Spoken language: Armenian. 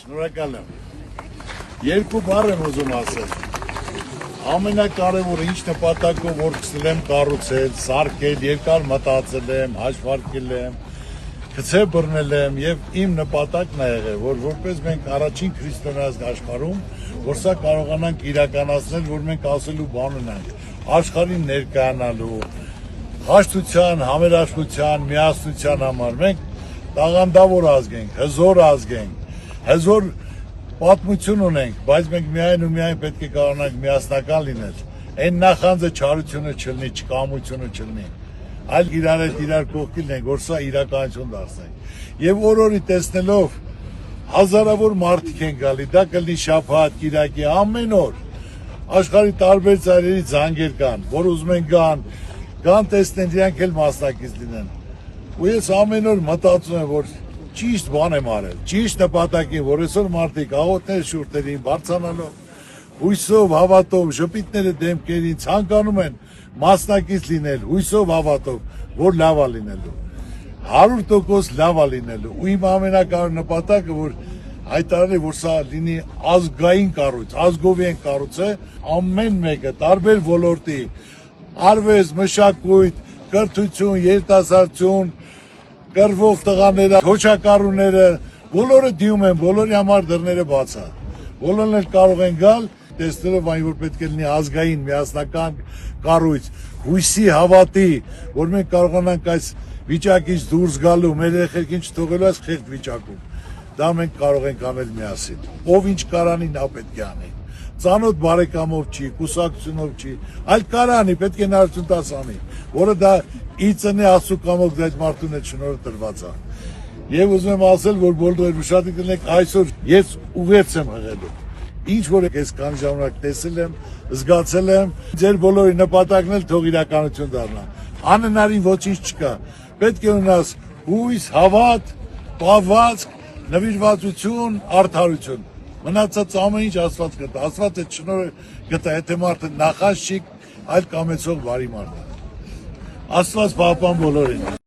Շնորհակալ եմ։ Երկու բառ եմ ուզում ասել։ Ամենակարևորը ինչ նպատակով որ սկսել եմ կառուցել, սարքել, երկար մտածել եմ, հաշվարկել եմ, գծե բռնել եմ եւ իմ նպատակն է եղել, որ որպես մենք առաջին քրիստոնեաց աշխարհում, որ սա կարողանանք իրականացնել, որ մենք ասելու բան ունենք, աշխարհին ներկայանալու, հաշտության, համերաշխության, միասնության համար մենք տաղանդավոր ազգ ենք, հզոր ազգ ենք, հզոր պատմություն ունենք, բայց մենք միայն ու միայն պետք է կարողանանք միասնական լինել։ Այն նախանձը չարությունը չլինի, չկամությունը չլինի, այլ իրար հետ իրար կողքին ենք, որ սա իրականություն դարձնենք։ Եվ օր-օրի տեսնելով հազարավոր մարդիկ են գալի, դա կլինի շաբաթ, կիրակի, ամեն օր աշխարհի տարբեր ծայրերի զանգեր կան, որ ուզում են գան տեսնեն, իրանք էլ մասնակից լինեն։ Ու ես ամեն օր մտածում եմ, որ ճիշտ բան եմ արել, ճիշտ նպատակին, որ այսօր մարդիկ աղոթներ շուրթերին բարձրանալով, հույսով, հավատով, ժպիտները դեմքերին ցանկանում են մասնակից լինել, հույսով, հավատով, որ լավ է լինելու, 100% լավ է լինելու։ Ու իմ ամենակարևոր նպատակը, որ հայտարարել որ սա լինի ազգային կառույց, ազգովի են կառուցել, ամեն մեկը տարբեր ոլորտի, արվեստ, մշակույթ, կրթություն, երիտասարդություն, կռվող տղաները, քոչակառուները, բոլորը դիում են, բոլորի համար դռները բաց է։ Բոլորն էլ կարող են գալ, տեսնելով այն, որ պետք է լինի ազգային, միասնական կառույց, հույսի, հավատի, որ մենք կարողանանք այս վիճակից դուրս գալու, մեր երեխեքին չթողելու այս խեղճ վիճակում։ Դա մենք կարող ենք անել միասին։ Ով ինչ կարանի, նա պետք է անի։ Ծանոթ բարեկամով չի, կուսակցությունով չի, այլ կարանի, պետք է հնարություն տաս անի, որը դա իծնի Աստծո կամոք այդ մարդուն այդ շնորհը տրված է։ Եվ ուզում եմ ասել, որ բոլորը ուշադրություն կլինեք, այսօր ես ուղերձ եմ հղելու։ Ինչ որ ես քանի ժամանակ տեսել եմ, զգացել եմ, ձեր բոլորի նպատակն էլ թող իրականություն դառնա։ Անհնարին ոչինչ չկա։ Պետք է ունենաս հույս, հավատ, պահվածք, նվիրվածություն, արդարություն։ Մնացած ամեն ինչ Աստված կտա, Աստված այդ շնորհը կտա, եթե մարդը նախանձ չի, այլ կամեցող բարի մարդ է։ Աստված պահպան բոլորին։